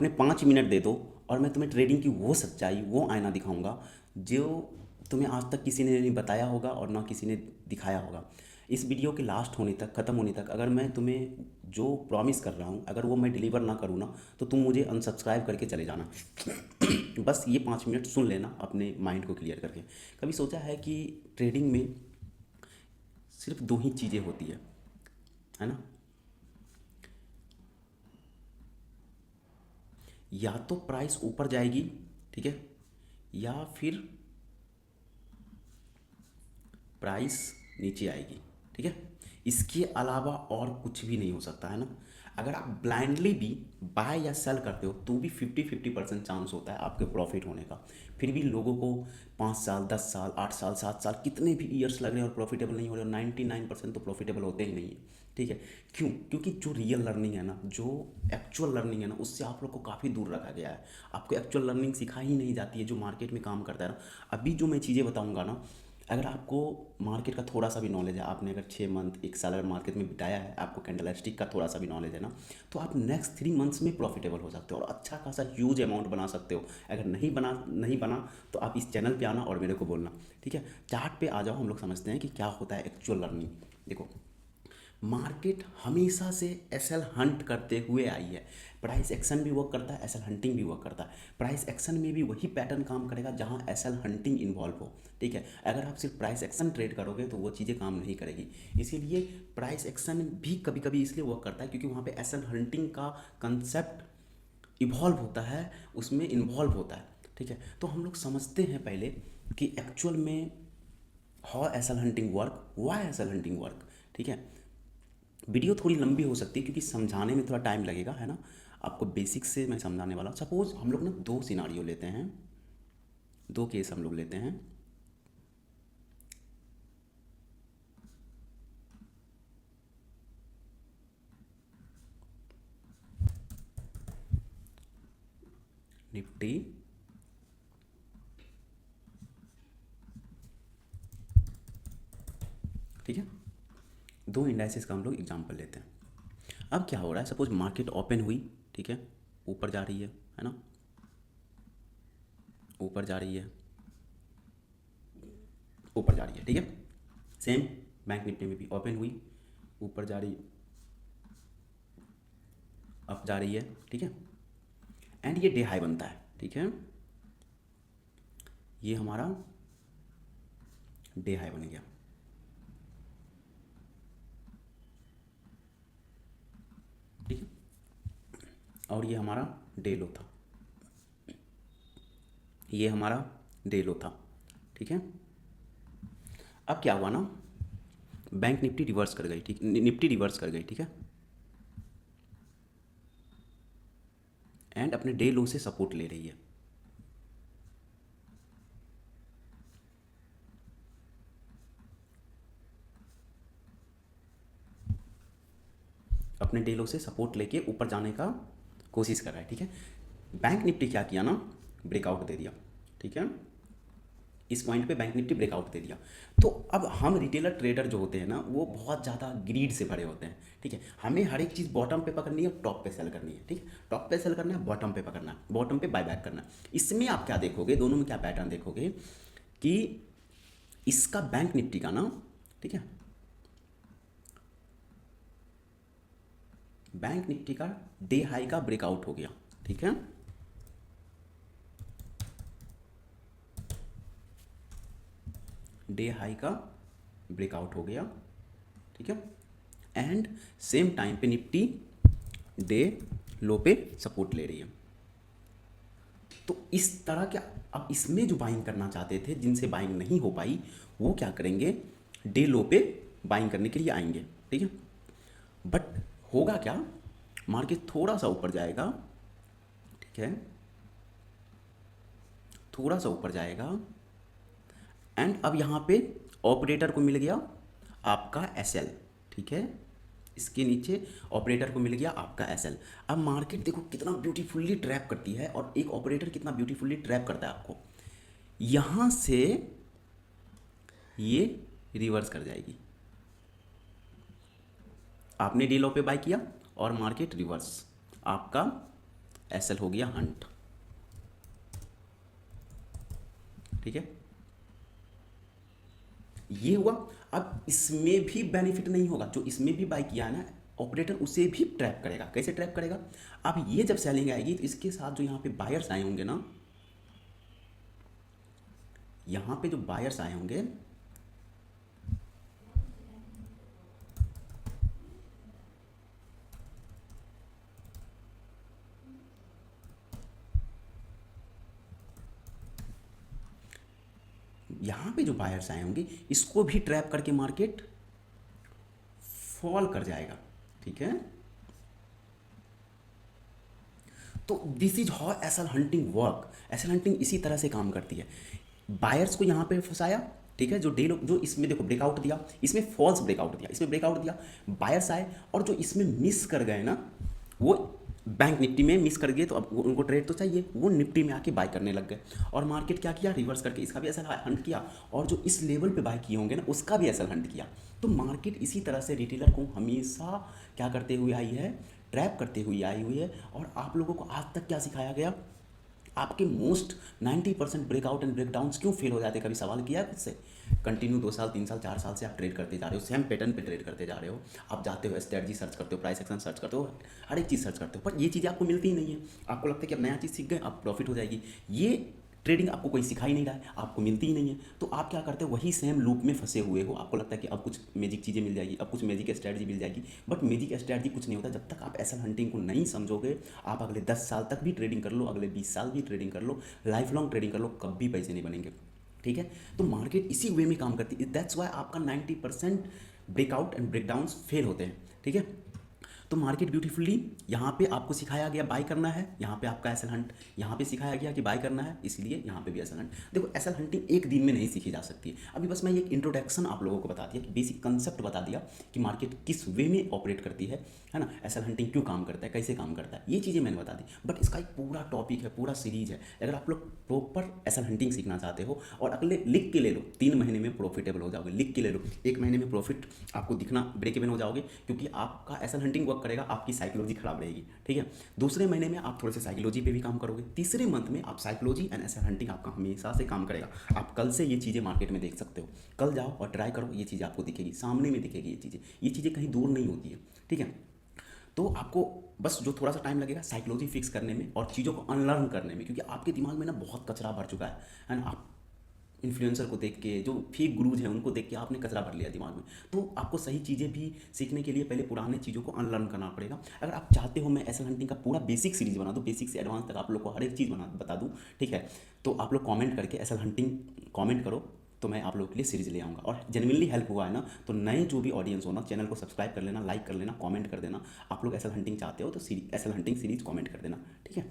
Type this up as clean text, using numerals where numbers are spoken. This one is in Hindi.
अपने 5 मिनट दे दो और मैं तुम्हें ट्रेडिंग की वो सच्चाई, वो आईना दिखाऊंगा जो तुम्हें आज तक किसी ने नहीं बताया होगा और ना किसी ने दिखाया होगा। इस वीडियो के लास्ट होने तक, ख़त्म होने तक, अगर मैं तुम्हें जो प्रॉमिस कर रहा हूँ अगर वो मैं डिलीवर ना करूँ ना, तो तुम मुझे अनसब्सक्राइब करके चले जाना। बस ये 5 मिनट सुन लेना अपने माइंड को क्लियर करके। कभी सोचा है कि ट्रेडिंग में सिर्फ दो ही चीज़ें होती है ना? या तो प्राइस ऊपर जाएगी, ठीक है, या फिर प्राइस नीचे आएगी, ठीक है। इसके अलावा और कुछ भी नहीं हो सकता, है ना। अगर आप ब्लाइंडली भी बाय या सेल करते हो तो भी 50-50% चांस होता है आपके प्रॉफिट होने का। फिर भी लोगों को 5 साल, 10 साल, 8 साल, 7 साल, कितने भी ईयर्स लग रहे हैं और प्रॉफिटेबल नहीं हो रहे, और 99% तो प्रॉफिटेबल होते ही नहीं है, ठीक है। क्यों? क्योंकि जो रियल लर्निंग है ना, जो एक्चुअल लर्निंग है ना, उससे आप लोग को काफ़ी दूर रखा गया है। आपको एक्चुअल लर्निंग सिखाई ही नहीं जाती है जो मार्केट में काम करता है ना। अभी जो मैं चीज़ें बताऊंगा ना, अगर आपको मार्केट का थोड़ा सा भी नॉलेज है, आपने अगर 6 मंथ, 1 साल अगर मार्केट में बिताया है, आपको कैंडल स्टिक का थोड़ा सा भी नॉलेज है ना, तो आप नेक्स्ट 3 मंथ्स में प्रॉफिटेबल हो सकते हो और अच्छा खासा ह्यूज अमाउंट बना सकते हो। अगर नहीं बना तो आप इस चैनल पे आना और मेरे को बोलना, ठीक है। चार्ट पे आ जाओ, हम लोग समझते हैं कि क्या होता है एक्चुअल लर्निंग। देखो, मार्केट हमेशा से एसएल हंट करते हुए आई है। प्राइस एक्शन भी वर्क करता है, एसएल हंटिंग भी वर्क करता है। प्राइस एक्शन में भी वही पैटर्न काम करेगा जहां एसएल हंटिंग इन्वॉल्व हो, ठीक है। अगर आप सिर्फ प्राइस एक्शन ट्रेड करोगे तो वो चीज़ें काम नहीं करेगी। इसीलिए प्राइस एक्शन भी कभी कभी इसलिए वर्क करता है क्योंकि वहाँ पे एसएल हंटिंग का कंसेप्ट इवॉल्व होता है, उसमें इन्वॉल्व होता है, ठीक है। तो हम लोग समझते हैं पहले कि एक्चुअल में how SL hunting work, why SL hunting work, ठीक है। वीडियो थोड़ी लंबी हो सकती है क्योंकि समझाने में थोड़ा टाइम लगेगा, है ना। आपको बेसिक से मैं समझाने वाला हूँ। सपोज हम लोग ना दो सिनारियो लेते हैं, दो केस हम लोग लेते हैं। निफ्टी, ठीक है। दो इंडाइसेस का हम लोग एग्जांपल लेते हैं। अब क्या हो रहा है, सपोज मार्केट ओपन हुई, ठीक है, ऊपर जा रही है ना, ऊपर जा रही है, ऊपर जा रही है, ठीक है। सेम बैंक निफ्टी में भी ओपन हुई, ऊपर जा रही, अप जा रही है, ठीक है। एंड ये डे हाई बनता है, ठीक है। ये हमारा डे हाई बन गया, ठीक है। और ये हमारा डे लो था, ये हमारा डे लो था, ठीक है। अब क्या हुआ ना, बैंक निफ्टी रिवर्स कर गई, ठीक, निफ्टी रिवर्स कर गई, ठीक है। एंड अपने डे लो से सपोर्ट ले रही है, अपने डे लो से सपोर्ट लेके ऊपर जाने का कोशिश कर रहा है, ठीक है। बैंक निफ्टी क्या किया ना, ब्रेकआउट दे दिया, ठीक है। इस पॉइंट पे बैंक निफ्टी ब्रेकआउट दे दिया। तो अब हम रिटेलर ट्रेडर जो होते हैं ना, वो बहुत ज़्यादा ग्रीड से भरे होते हैं, ठीक है। हमें हर एक चीज़ बॉटम पे पकड़नी है, टॉप पे सेल करनी है, ठीक है। टॉप पे सेल करना है, बॉटम पे पकड़ना है, बॉटम पे बाय बैक करना है। इसमें आप क्या देखोगे, दोनों में क्या पैटर्न देखोगे कि इसका बैंक निफ्टी का ना, ठीक है, बैंक निफ्टी का डे हाई का ब्रेकआउट हो गया, ठीक है। डे हाई का ब्रेकआउट हो गया, ठीक है। एंड सेम टाइम पे निफ्टी डे लो पे सपोर्ट ले रही है। तो इस तरह क्या, अब इसमें जो बाइंग करना चाहते थे, जिनसे बाइंग नहीं हो पाई, वो क्या करेंगे, डे लो पे बाइंग करने के लिए आएंगे, ठीक है। बट होगा क्या, मार्केट थोड़ा सा ऊपर जाएगा, ठीक है, थोड़ा सा ऊपर जाएगा। एंड अब यहाँ पे ऑपरेटर को मिल गया आपका एस एल, ठीक है। इसके नीचे ऑपरेटर को मिल गया आपका एस एल। अब मार्केट देखो कितना ब्यूटीफुल्ली ट्रैप करती है, और एक ऑपरेटर कितना ब्यूटीफुल्ली ट्रैप करता है आपको। यहाँ से ये रिवर्स कर जाएगी, आपने डी लो पे बाय किया और मार्केट रिवर्स, आपका एस एल हो गया हंट, ठीक है, ये हुआ। अब इसमें भी बेनिफिट नहीं होगा, जो इसमें भी बाई किया है ना ऑपरेटर, उसे भी ट्रैप करेगा। कैसे ट्रैप करेगा? अब ये जब सेलिंग आएगी तो इसके साथ जो यहाँ पे बायर्स आए होंगे ना, यहाँ पे जो बायर्स आए होंगे, यहाँ पे जो बायर्स आए होंगे इसको भी ट्रैप करके मार्केट फॉल कर जाएगा, ठीक है। तो this is how SL hunting work. SL hunting इसी तरह से काम करती है। बायर्स को यहाँ पे फंसाया, ठीक है, जो डे जो इसमें देखो ब्रेकआउट दिया, इसमें फॉल्स ब्रेकआउट दिया, इसमें ब्रेकआउट दिया, बायर्स आए, और जो इसमें मिस कर गए ना, वो बैंक निफ्टी में मिस कर गए, तो अब उनको ट्रेड तो चाहिए, वो निफ्टी में आके बाय करने लग गए, और मार्केट क्या किया, रिवर्स करके इसका भी एसएल हंट किया, और जो इस लेवल पे बाय किए होंगे ना उसका भी एसएल हंट किया। तो मार्केट इसी तरह से रिटेलर को हमेशा क्या करते हुए आई है, ट्रैप करते हुए आई हुई है। और आप लोगों को आज तक क्या सिखाया गया, आपके मोस्ट 90% ब्रेकआउट एंड ब्रेकडाउन्स क्यों फेल हो जाते हैं? कभी सवाल किया है खुद से? कंटिन्यू 2 साल 3 साल 4 साल से आप ट्रेड करते जा रहे हो, सेम पैटर्न पे ट्रेड करते जा रहे हो, आप जाते हो स्ट्रेटजी सर्च करते हो, प्राइस एक्शन सर्च करते हो, हर एक चीज़ सर्च करते हो, पर ये चीज़ें आपको मिलती ही नहीं है। आपको लगता है कि अब नया चीज़ सीख गए, अब प्रॉफिट हो जाएगी। ये ट्रेडिंग आपको कोई सिखा ही नहीं रहा है, आपको मिलती ही नहीं है, तो आप क्या करते हो, वही सेम लूप में फंसे हुए हो। आपको लगता है कि अब कुछ मैजिक चीज़ें मिल जाएगी, अब कुछ मैजिक स्ट्रैटेजी मिल जाएगी, बट मैजिक स्ट्रैटेजी कुछ नहीं होता जब तक आप एसएल हंटिंग को नहीं समझोगे। आप अगले 10 साल तक भी ट्रेडिंग कर लो, अगले 20 साल भी ट्रेडिंग कर लो, लाइफ लॉन्ग ट्रेडिंग कर लो, कभी पैसे नहीं बनेंगे, ठीक है। तो मार्केट इसी वे में काम करती है, दैट्स वाई आपका 90% ब्रेकआउट एंड ब्रेकडाउन्स फेल होते हैं, ठीक है। तो मार्केट ब्यूटीफुली यहाँ पे आपको सिखाया गया बाय करना है, यहाँ पे आपका एसएल हंट, यहाँ पे सिखाया गया कि बाय करना है, इसलिए यहाँ पे भी एसएल हंट। देखो एसएल हंटिंग एक दिन में नहीं सीखी जा सकती है। अभी बस मैं एक इंट्रोडक्शन आप लोगों को बता दिया, कि बेसिक कंसेप्ट बता दिया कि मार्केट किस वे में ऑपरेट करती है ना, एसएल हंटिंग क्यों काम करता है, कैसे काम करता है, ये चीज़ें मैंने बता दी। बट इसका एक पूरा टॉपिक है, पूरा सीरीज है। अगर आप लोग प्रॉपर एसएल हंटिंग सीखना चाहते हो, और अगले लिख के ले लो, 3 महीने में प्रॉफिटेबल हो जाओगे, लिख के ले लो, 1 महीने में प्रॉफिट आपको दिखना ब्रेक इवन हो जाओगे, क्योंकि आपका एसएल हंटिंग वर्क करेगा, आपकी साइकोलॉजी खराब रहेगी, ठीक है। दूसरे महीने में आप थोड़े से साइकोलॉजी पे भी काम करोगे, तीसरे मंथ में आप साइकोलॉजी एंड एसएल हंटिंग आपका हमेशा से काम करेगा। आप कल से ये चीज़ें मार्केट में देख सकते हो, कल जाओ और ट्राई करो, ये चीज़ें आपको दिखेगी, सामने में दिखेगी ये चीज़ें कहीं दूर नहीं होती है, ठीक है। तो आपको बस जो थोड़ा सा टाइम लगेगा साइकोलॉजी फिक्स करने में और चीज़ों को अनलर्न करने में, क्योंकि आपके दिमाग में ना बहुत कचरा भर चुका है ना। आप इन्फ्लुएंसर को देख के, जो फेक गुरुज हैं उनको देख के आपने कचरा भर लिया दिमाग में। तो आपको सही चीज़ें भी सीखने के लिए पहले पुराने चीज़ों को अनलर्न करना पड़ेगा। अगर आप चाहते हो मैं एसएल हंटिंग का पूरा बेसिक सीरीज बना दूँ, बेसिक से एडवांस तक आप लोग को हर एक चीज़ बता दूँ, ठीक है, तो आप लोग कमेंट करके एसएल हंटिंग कमेंट करो, तो मैं आप लोगों के लिए सीरीज ले आऊँगा। और जेनुइनली हेल्प हुआ है ना, तो नए जो भी ऑडियंस हो ना, चैनल को सब्सक्राइब कर लेना, लाइक कर लेना, कमेंट कर देना। आप लोग एसएल हंटिंग चाहते हो तो एसएल हंटिंग सीरीज कमेंट कर देना, ठीक है।